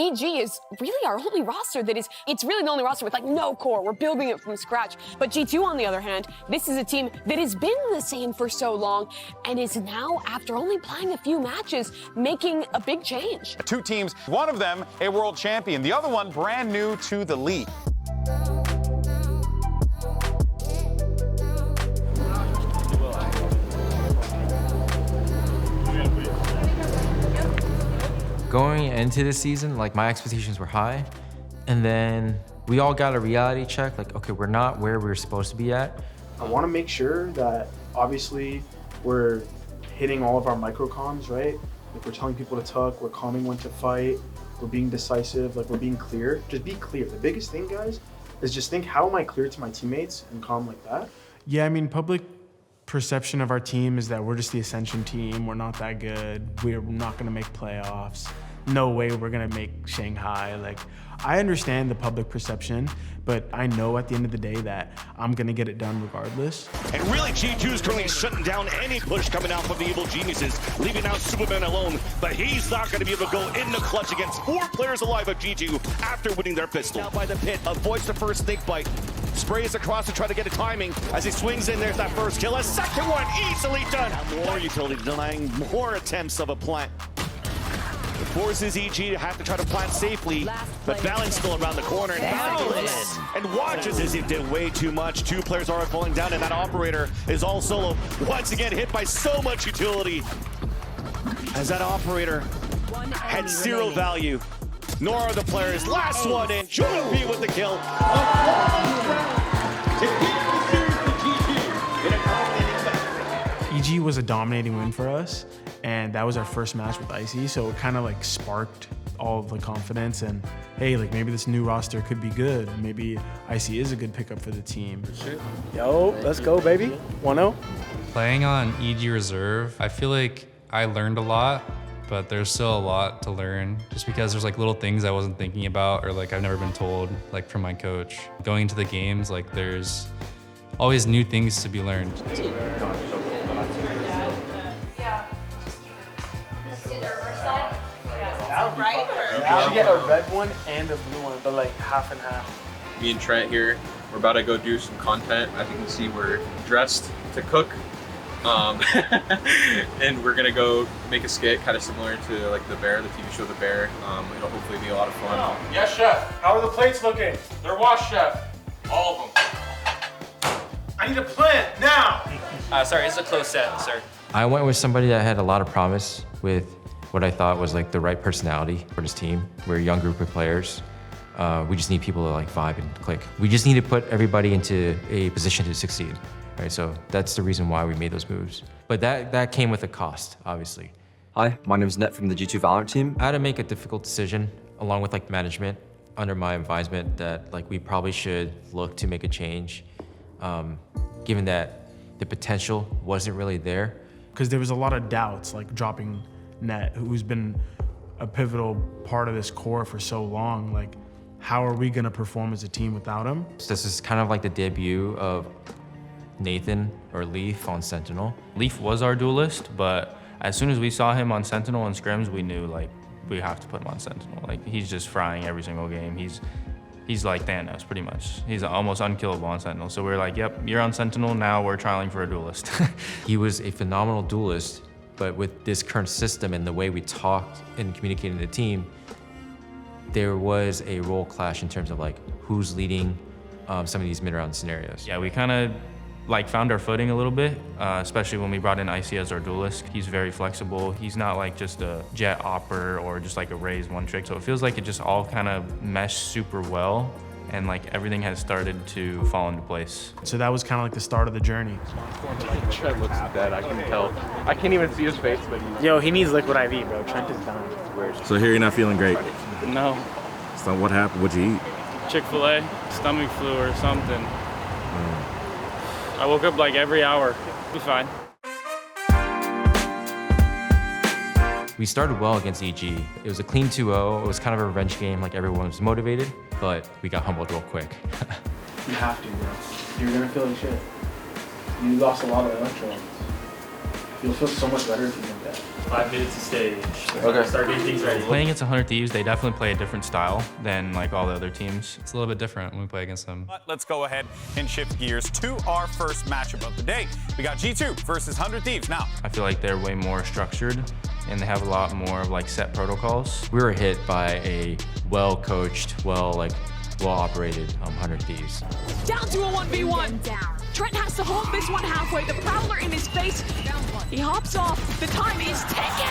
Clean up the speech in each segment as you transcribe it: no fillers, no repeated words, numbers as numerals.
EG is really our only roster it's really the only roster with like no core. We're building it from scratch. But G2, on the other hand, this is a team that has been the same for so long and is now, after only playing a few matches, making a big change. Two teams, one of them a world champion, the other one brand new to the league. Going into the season, like my expectations were high, and then we all got a reality check, like, okay, we're not where we're supposed to be at. I want to make sure that obviously we're hitting all of our micro-comms, right? Like we're telling people to tuck, we're calming when to fight, we're being decisive, like we're being clear. Just be clear. The biggest thing, guys, is just think, how am I clear to my teammates and calm like that? Yeah, I mean, public perception of our team is that we're just the Ascension team. We're not that good. We're not gonna make playoffs. No way we're gonna make Shanghai. Like, I understand the public perception, but I know at the end of the day that I'm gonna get it done regardless. And really, G2 is currently shutting down any push coming out from the Evil Geniuses, leaving out Superman alone, but he's not gonna be able to go in the clutch against 4 players alive of G2 after winning their pistol. Out by the pit, avoids the first snake bite, sprays across to try to get a timing. As he swings in, there's that first kill. A second one, easily done. Now more utility, denying more attempts of a plant. It forces EG to have to try to plant safely, but VALORANT's still around the corner, and VALORANT and watches as he did way too much. 2 players are falling down, and that operator is all solo. Once again, hit by so much utility, as that operator had 0 value. Nor are the players. Last one in, Jordan with the kill. EG was a dominating win for us, and that was our first match with Icy, so it kind of like sparked all of the confidence and, hey, like maybe this new roster could be good. Maybe Icy is a good pickup for the team. Yo, let's go, baby. 1-0. Playing on EG Reserve, I feel like I learned a lot, but there's still a lot to learn just because there's like little things I wasn't thinking about or like I've never been told like from my coach. Going into the games, like there's always new things to be learned. Right? You should get a red one and a blue one, but like half and half. Me and Trent here, we're about to go do some content. As you can see, we're dressed to cook. And we're gonna go make a skit kind of similar to like The Bear, the TV show The Bear. It'll hopefully be a lot of fun. Yes, chef. How are the plates looking? They're washed, chef. All of them. I need a plan now. Sorry, it's a close set, sir. I went with somebody that had a lot of promise with what I thought was like the right personality for this team. We're a young group of players. We just need people to like vibe and click. We just need to put everybody into a position to succeed. Right, so that's the reason why we made those moves. But that came with a cost, obviously. Hi, my name is Net from the G2 VALORANT team. I had to make a difficult decision, along with like management, under my advisement, that like we probably should look to make a change, given that the potential wasn't really there. Because there was a lot of doubts, like dropping Net, who's been a pivotal part of this core for so long. Like, how are we gonna perform as a team without him? This is kind of like the debut of Nathan or Leaf on Sentinel. Leaf was our duelist, but as soon as we saw him on Sentinel and scrims, we knew like we have to put him on Sentinel. Like he's just frying every single game. He's like Thanos pretty much. He's almost unkillable on Sentinel. So we're like, yep, you're on Sentinel, now we're trialing for a duelist. He was a phenomenal duelist, but with this current system and the way we talked and communicated in the team, there was a role clash in terms of like who's leading some of these mid-round scenarios. Yeah, we kind of like found our footing a little bit, especially when we brought in Icy as our duelist. He's very flexible. He's not like just a jet opper or just like a raise one trick. So it feels like it just all kind of meshed super well, and like everything has started to fall into place. So that was kind of like the start of the journey. Trent looks dead, I can tell. I can't even see his face, but Yo, he needs liquid IV, bro. Trent is done. So here you're not feeling great. No. So what happened? What'd you eat? Chick-fil-A, stomach flu or something. I woke up like every hour. Be fine. We started well against EG. It was a clean 2-0. It was kind of a revenge game, like everyone was motivated, but we got humbled real quick. You have to, bro. You're gonna feel like shit. You lost a lot of electrolytes. You'll feel so much better if you think that. 5 minutes of stage. Okay. Start getting things ready. Playing against 100 Thieves, they definitely play a different style than like all the other teams. It's a little bit different when we play against them. But let's go ahead and shift gears to our first matchup of the day. We got G2 versus 100 Thieves. Now, I feel like they're way more structured and they have a lot more of like set protocols. We were hit by a well-coached, well-operated 100 Thieves. Down to a 1v1. Trent has to hold this one halfway. The Prowler in his face. He hops off. The time is ticking.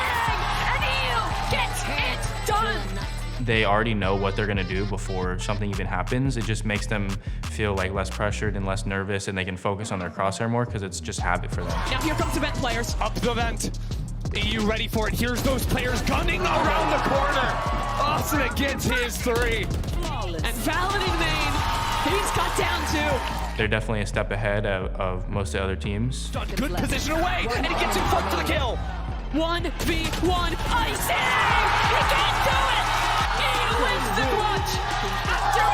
And Eel gets it done. They already know what they're gonna do before something even happens. It just makes them feel like less pressured and less nervous, and they can focus on their crosshair more because it's just habit for them. Now here comes the vent players. Up the vent. Are you ready for it? Here's those players gunning around the corner. Austin gets his 3. And Valid in main. He's got down 2. They're definitely a step ahead of most of the other teams. Good position away, and he gets in front for the kill. 1v1 icing! He can't do it! He wins the clutch after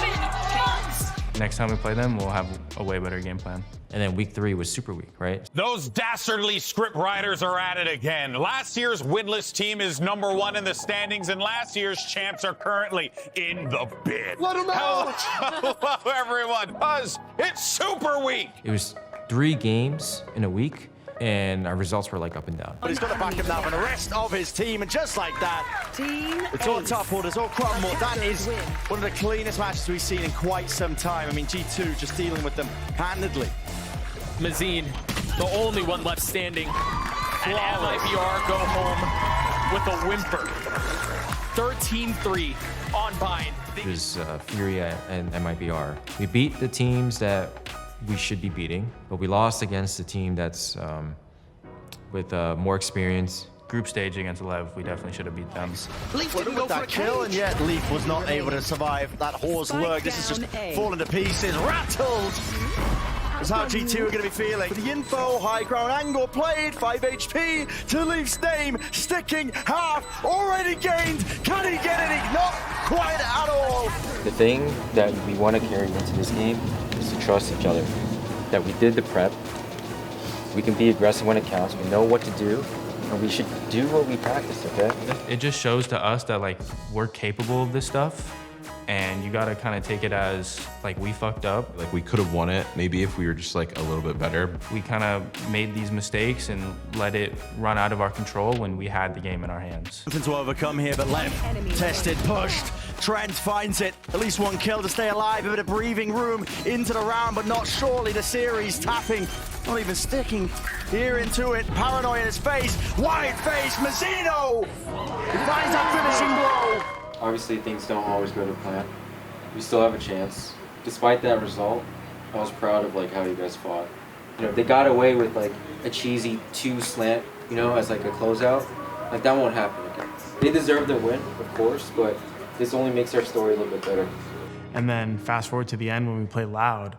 11 months! Next time we play them, we'll have a way better game plan. And then week 3 was super weak, right? those dastardly script writers are at it again. Last year's winless team is #1 in the standings, and last year's champs are currently in the bid. Let them know! Hello, everyone, because it's super weak. It was 3 games in a week, and our results were like up and down. But he's got to back him now for the rest of his team, and just like that, it's all top orders, all crumbled. That is one of the cleanest matches we've seen in quite some time. I mean, G2 just dealing with them handedly. Mazine, the only one left standing, and LIBR go home with a whimper. 13-3 on Bind. It was Fury and MIBR. We beat the teams that we should be beating, but we lost against a team that's with more experience. Group stage against Lev, we definitely should have beat them. Leaf didn't go for a kill, and yet Leaf was not able to survive that horse lurk. This is just falling to pieces, rattled. That's how G2 are going to be feeling. With the info, high ground angle played, 5 HP to Leaf's name, sticking half, already gained. Can he get it? Not quite at all. The thing that we want to carry into this game is to trust each other. That we did the prep, we can be aggressive when it counts, we know what to do, and we should do what we practice, okay? It just shows to us that like we're capable of this stuff, and you gotta kind of take it as like we fucked up. Like we could have won it maybe if we were just like a little bit better. We kind of made these mistakes and let it run out of our control when we had the game in our hands. Nothing to overcome here, but Lev tested, pushed. Trent finds it. At least one kill to stay alive. A bit of breathing room into the round, but not surely the series. Tapping, not even sticking here into it. Paranoia in his face. Wide face, Mazzino! He finds that finishing blow. Obviously things don't always go to plan. We still have a chance. Despite that result, I was proud of like how you guys fought. You know, they got away with like a cheesy 2 slant, you know, as like a closeout. Like that won't happen again. They deserve the win, of course, but this only makes our story a little bit better. And then fast forward to the end when we play Loud,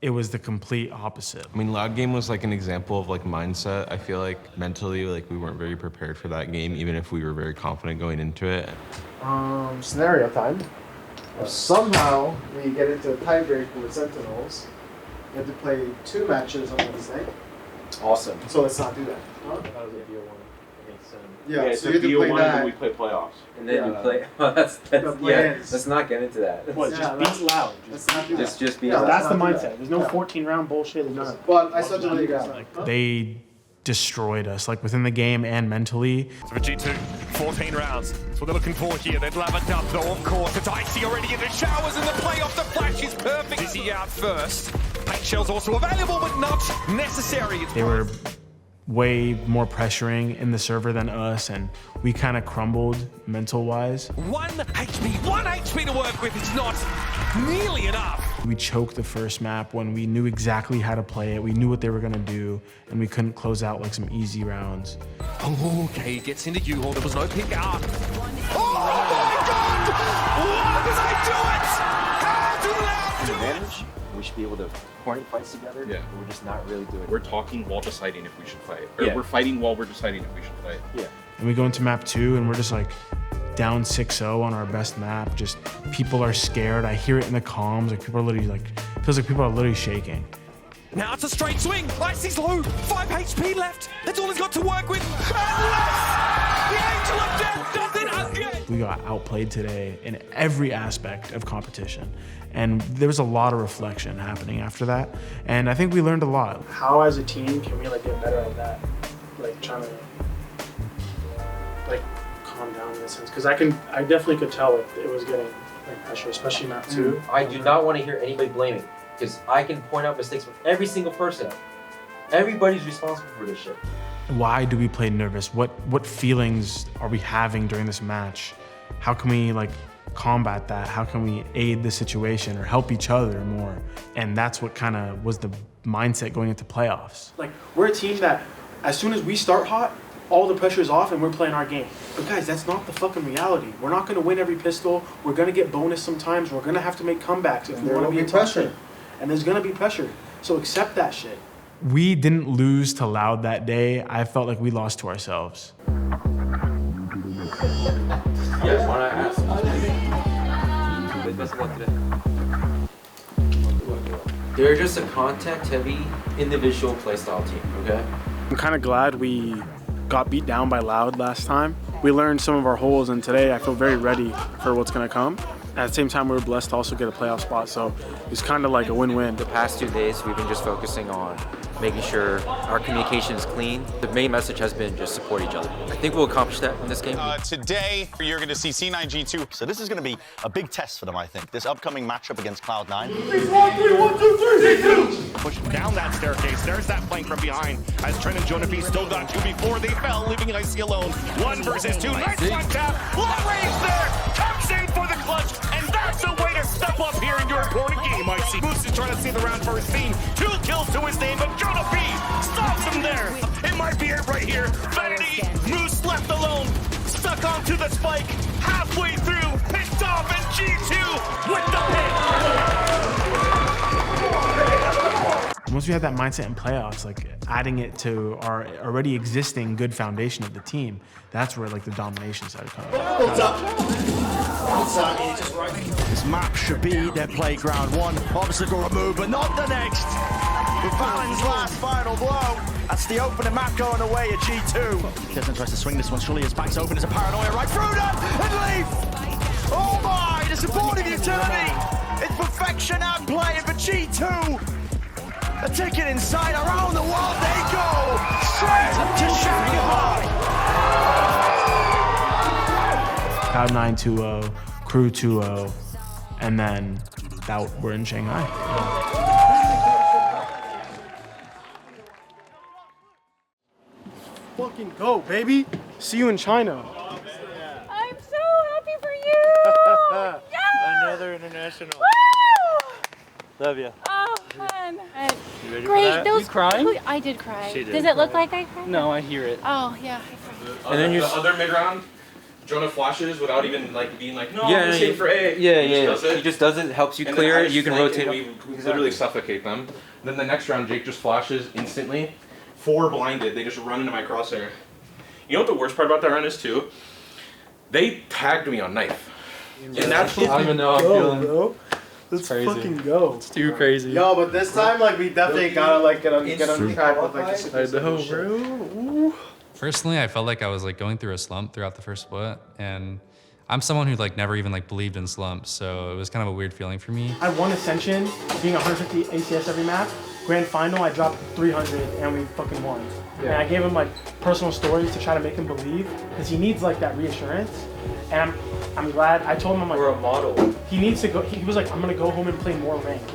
it was the complete opposite. I mean, Loud game was like an example of like mindset. I feel like mentally, like we weren't very prepared for that game, even if we were very confident going into it. Scenario time. Somehow we get into a tiebreak with Sentinels. We have to play 2 matches on Wednesday. Awesome. So let's not do that. Huh? That was a deal 1 against them. Yeah, so you have to play that. We play playoffs. And then you play. Well, let's not get into that. What? Just beat Loud. Let's not do that. Just be. Yeah, That's the not do mindset. that. There's no Yeah. 14-round bullshit. There's none. But I still let you guys know. They destroyed us, like within the game and mentally. So for G2, 14 rounds. That's what they're looking for here. They'd love it up though, of course. It's Icy already in the showers, and the playoff, the flash is perfect. Dizzy out first. Paint shell's also available, but not necessary. They were way more pressuring in the server than us, and we kind of crumbled mental-wise. 1 HP to work with. It's not nearly enough. We choked the first map when we knew exactly how to play it. We knew what they were gonna do, and we couldn't close out like some easy rounds. Okay, he gets into U-Haul. There was no pick up. Oh my God! Why did I do it? How do I do it? Advantage. We should be able to point fights together. Yeah. But we're just not really doing it. We're talking while deciding if we should fight. Or Yeah. we're fighting while we're deciding if we should fight. Yeah. And we go into map 2, and we're just like down 6-0 on our best map. Just people are scared. I hear it in the comms. Like people are literally like, feels like people are literally shaking. Now it's a straight swing. Icy's low. 5 HP left. That's all he's got to work with. Unless the Angel of Death does it again. We got outplayed today in every aspect of competition. And there was a lot of reflection happening after that. And I think we learned a lot. How as a team can we like get better at that? Like trying to like calm down in a sense. Because I definitely could tell it was getting like pressure, especially map 2. I do not want to hear anybody blaming, because I can point out mistakes with every single person. Everybody's responsible for this shit. Why do we play nervous? What feelings are we having during this match? How can we like combat that? How can we aid the situation or help each other more? And that's what kind of was the mindset going into playoffs. Like we're a team that as soon as we start hot, all the pressure's off and we're playing our game. But guys, that's not the fucking reality. We're not gonna win every pistol. We're gonna get bonus sometimes. We're gonna have to make comebacks if we wanna be a pressure. And there's gonna be pressure. So accept that shit. We didn't lose to Loud that day. I felt like we lost to ourselves. Yes, why not ask? Best of luck today. They're just a contact-heavy, individual playstyle team, okay? I'm kind of glad we got beat down by Loud last time. We learned some of our holes, and today I feel very ready for what's gonna come. At the same time, we were blessed to also get a playoff spot, so it's kind of like a win-win. The past 2 days, we've been just focusing on making sure our communication is clean. The main message has been just support each other. I think we'll accomplish that in this game. Today, you're going to see C9G2. So this is going to be a big test for them, I think. This upcoming matchup against Cloud9. 3, 1, 2, 3, C2! Pushing down that staircase. There's that flank from behind. As Trent and Jonapi still got 2 before they fell, leaving Icy alone. 1 versus 2. Nice one tap. Long range there. Comes in for the clutch. And that's a way to step up here in your important game, Icy. Moose is trying to see the round for his team. 2 kills to his name, but Jonapi stops him there. It might be it right here. Vanity, Moose left alone. Stuck onto the spike. Halfway through. Picked off, and G2 with the hit. Once we had that mindset in playoffs, like adding it to our already existing good foundation of the team, that's where like the domination started coming. This map should be their playground. 1 obstacle removed, but not the next. With Valen's last final blow. That's the opening map going away at G2. Desmond tries to swing this one. Surely his back's open. There's a paranoia right through them and leave. Oh my, the supporting utility. It's perfection out playing for G2. A ticket inside, around the world they go. Straight to Shanghai. Cloud9 2-0, Crew 2-0, and then that we're in Shanghai. Fucking go, baby. See you in China. I'm so happy for you. Yeah. Another international. Woo! Love you. Oh, fun. You ready Great. for that? Those You crying? I did cry. She did. Does it look like I cried? No, I hear it. Oh, yeah. I cried. And then the other mid-round, Jonah flashes without even like being like, no, Yeah, I'm just for A. Yeah, He just does it. He just does it, helps you And clear then I it, just you can flank rotate and it. we literally suffocate them. Then the next round, Jake just flashes instantly. 4 blinded, they just run into my crosshair. You know what the worst part about that round is too? They tagged me on knife. And that's I don't even know how I'm feeling. Bro. Let's crazy. fucking go. It's too crazy. Yo, but this time, like, we definitely gotta, like, get on track with, like, I know, bro. Ooh. Personally, I felt like I was like going through a slump throughout the first split, and I'm someone who like never even like believed in slumps, so it was kind of a weird feeling for me. I won Ascension, being 150 ACS every map. Grand final, I dropped 300 and we fucking won. Yeah. And I gave him like personal stories to try to make him believe, because he needs like that reassurance. And I'm glad. I told him, I'm like, We're a model. he needs to go. He was like, I'm gonna go home and play more ranked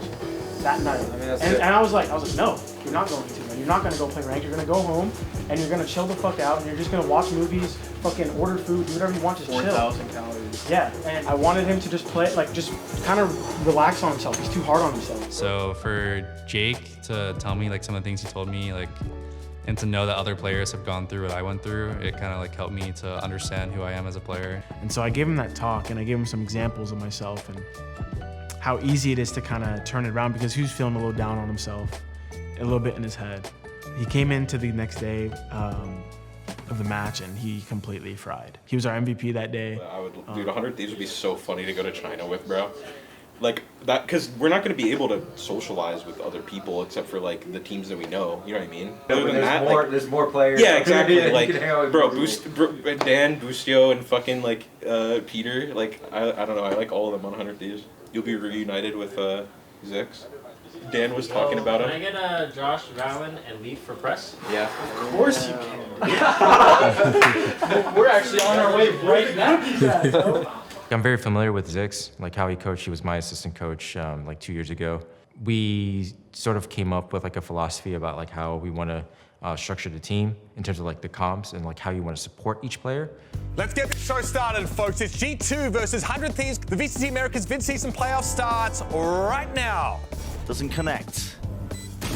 that night. I mean, that's and it. I was like, no, you're not going to. Man. You're not gonna go play ranked. You're gonna go home and you're gonna chill the fuck out and you're just gonna watch movies, fucking order food, do whatever you want, just chill. 4,000 calories. Yeah, and I wanted him to just play, like, just kind of relax on himself. He's too hard on himself. So for Jake to tell me like some of the things he told me, like, and to know that other players have gone through what I went through, it kind of like helped me to understand who I am as a player. And so I gave him that talk and I gave him some examples of myself and how easy it is to kind of turn it around, because he was feeling a little down on himself, a little bit in his head. He came into the next day of the match and he completely fried. He was our MVP that day. Dude, 100 Thieves would be so funny to go to China with, bro. like that, because we're not going to be able to socialize with other people except for like the teams that we know. You know what I mean? Other than that, like, there's more players. yeah, exactly. Yeah, like, you can hang out with bro, more Dan, Boostio, and fucking like Peter. Like, I don't know. I like all of them on 100 Thieves. You'll be reunited with Zix. Dan was talking about him. Can I get Josh, Valen, and Leaf for press? Yeah. Of course you can. We're actually on our way right now. I'm very familiar with Zix, like how he coached. He was my assistant coach like 2 years ago. We sort of came up with like a philosophy about like how we want to structure the team in terms of like the comps and like how you want to support each player. Let's get the show started, folks. It's G2 versus 100 Thieves. The VCT Americas mid-season playoff starts right now. Doesn't connect.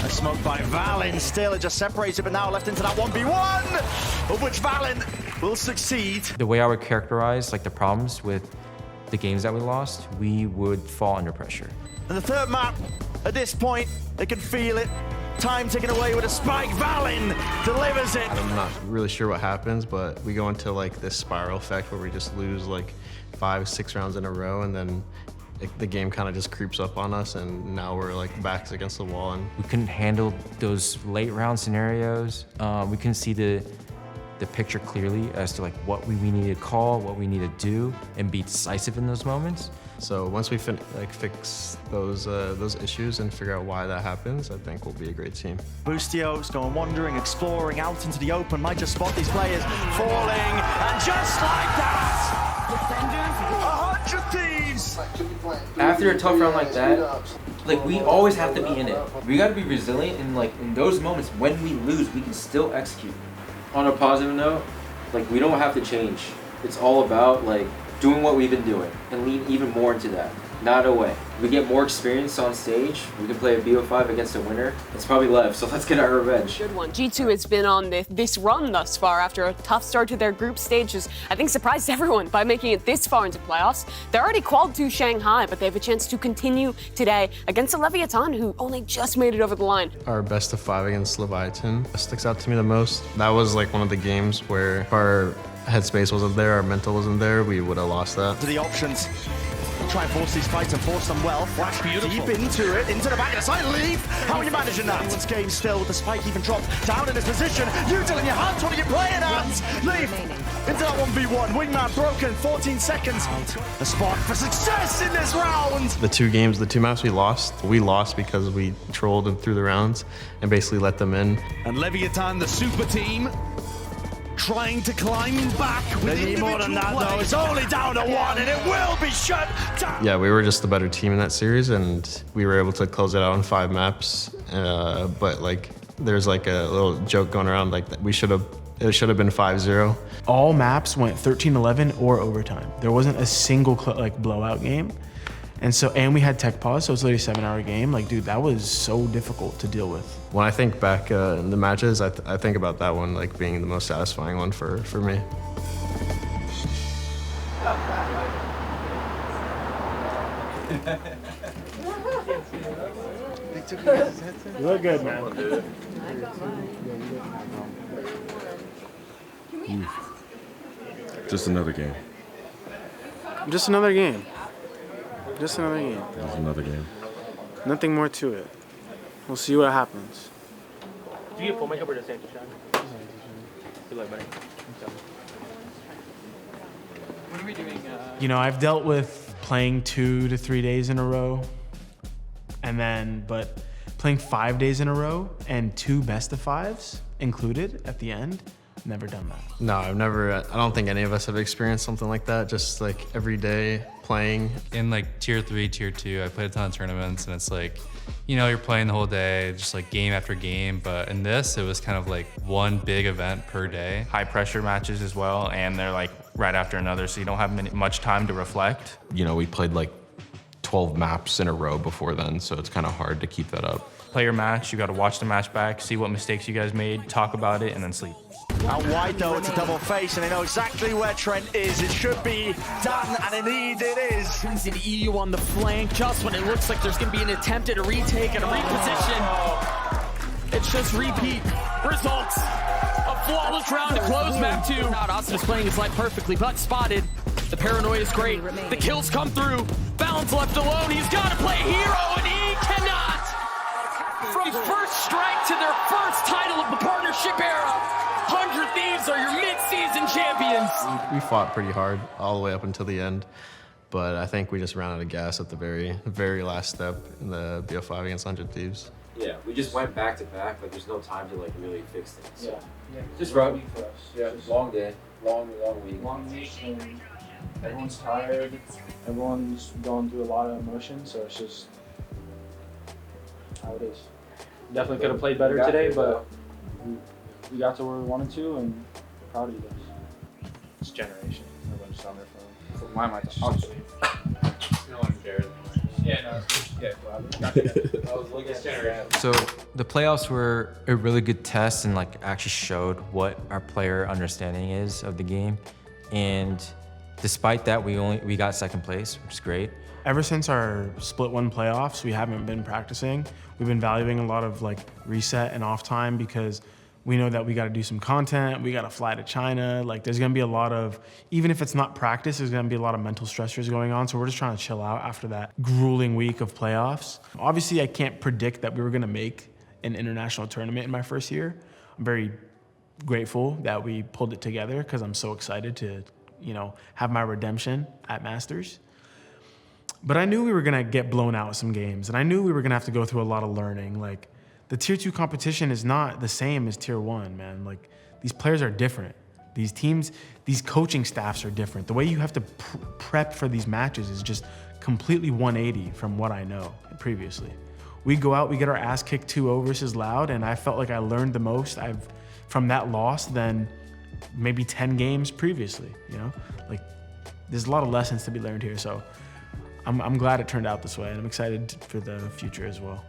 A smoke by Valen. Still, it just separates it, but now left into that 1v1, of which Valen will succeed. The way I would characterize like the problems with the games that we lost, we would fall under pressure. And the third map, at this point, they can feel it. Time taken away with a spike. Valen delivers it. I'm not really sure what happens, but we go into like this spiral effect where we just lose like 5-6 rounds in a row, and then the game kind of just creeps up on us, and now we're like backs against the wall. And we couldn't handle those late round scenarios. We couldn't see the picture clearly as to like what we need to call, what we need to do, and be decisive in those moments. So once we fix those issues and figure out why that happens, I think we'll be a great team. Boostio's going wandering, exploring out into the open. Might just spot these players falling, and just like that, defenders, 100 Thieves. After a tough round like that, like we always have to be in it. We got to be resilient, and like in those moments when we lose, we can still execute. On a positive note, like we don't have to change. It's all about like doing what we've been doing and lean even more into that, not away. We get more experience on stage. We can play a BO5 against a winner. It's probably left, so let's get our revenge. Good one. G2 has been on this run thus far after a tough start to their group stages. I think surprised everyone by making it this far into playoffs. They're already qualified to Shanghai, but they have a chance to continue today against a Leviatán who only just made it over the line. Our best of 5 against Leviatán sticks out to me the most. That was like one of the games where if our headspace wasn't there, our mental wasn't there, we would have lost that. To the options. Try and force these fights and force them well. Flash deep into it, into the back of the side. Leave. How are you managing that? It's game still. The spike even dropped down in his position. Util in your hands. What are you playing at? Leave. Into that 1v1. Wingman broken. 14 seconds. A spot for success in this round. The two maps we lost because we trolled them through the rounds and basically let them in. And Leviatán, the super team, trying to climb back with individual more than that play. Though. It's only down to 1 and it will be shut down. Yeah, we were just the better team in that series, and we were able to close it out in 5 maps. But like, there's like a little joke going around like that it should have been 5-0. All maps went 13-11 or overtime. There wasn't a single like blowout game. And we had tech pause, so it's literally a 7-hour game. Like, dude, that was so difficult to deal with. When I think back in the matches, I think about that one like being the most satisfying one for me. You look good, man. Just another game. Just another game. Just another game. Just another game. Nothing more to it. We'll see what happens. Do you get full makeup or just anti-shine? You look better. What are we doing? You know, I've dealt with playing 2 to 3 days in a row, but playing 5 days in a row and 2 best of 5s included at the end, never done that. No, I don't think any of us have experienced something like that. Just like every day playing. In like tier 3, tier 2, I played a ton of tournaments, and it's like, you know, you're playing the whole day, just like game after game. But in this, it was kind of like one big event per day. High pressure matches as well, and they're like right after another, so you don't have much time to reflect. You know, we played like 12 maps in a row before then, so it's kind of hard to keep that up. Play your match, you got to watch the match back, see what mistakes you guys made, talk about it, and then sleep. Out wide though, it's a double face, and they know exactly where Trent is. It should be done, and indeed it is. Brings in EU on the flank, just when it looks like there's going to be an attempt at a retake and a reposition. It's just repeat results. A flawless round to close map 2. Austin is playing his life perfectly, but spotted. The paranoia is great. The kills come through. Balance left alone. He's got to play hero, and he cannot. From first strike to their first title of the partnership era, 100 Thieves are your mid-season champions. We fought pretty hard all the way up until the end, but I think we just ran out of gas at the very last step in the BO5 against 100 Thieves. Yeah, we just went back to back, but there's no time to like really fix things. So. Yeah. Just rough. For us. Yeah, long day, long week. Long week, and everyone's tired. Everyone's going through a lot of emotions, so it's just how it is. Definitely could have played better today, but we got to where we wanted to, and proud of you guys. It's generation. Everyone's on their phone. So why am I No one cares. Yeah, no, So the playoffs were a really good test and like actually showed what our player understanding is of the game. And despite that, we got second place, which is great. Ever since our split one playoffs, we haven't been practicing. We've been valuing a lot of like reset and off time because we know that we got to do some content. We got to fly to China. Like there's going to be a lot of, even if it's not practice, there's going to be a lot of mental stressors going on. So we're just trying to chill out after that grueling week of playoffs. Obviously, I can't predict that we were going to make an international tournament in my first year. I'm very grateful that we pulled it together because I'm so excited to, have my redemption at Masters. But I knew we were going to get blown out some games, and I knew we were going to have to go through a lot of learning. Like, the Tier 2 competition is not the same as Tier 1, man. Like, these players are different. These teams, these coaching staffs are different. The way you have to prep for these matches is just completely 180 from what I know previously. We go out, we get our ass kicked 2-0 versus Loud, and I felt like I learned the most from that loss than maybe 10 games previously, Like, there's a lot of lessons to be learned here, so I'm glad it turned out this way, and I'm excited for the future as well.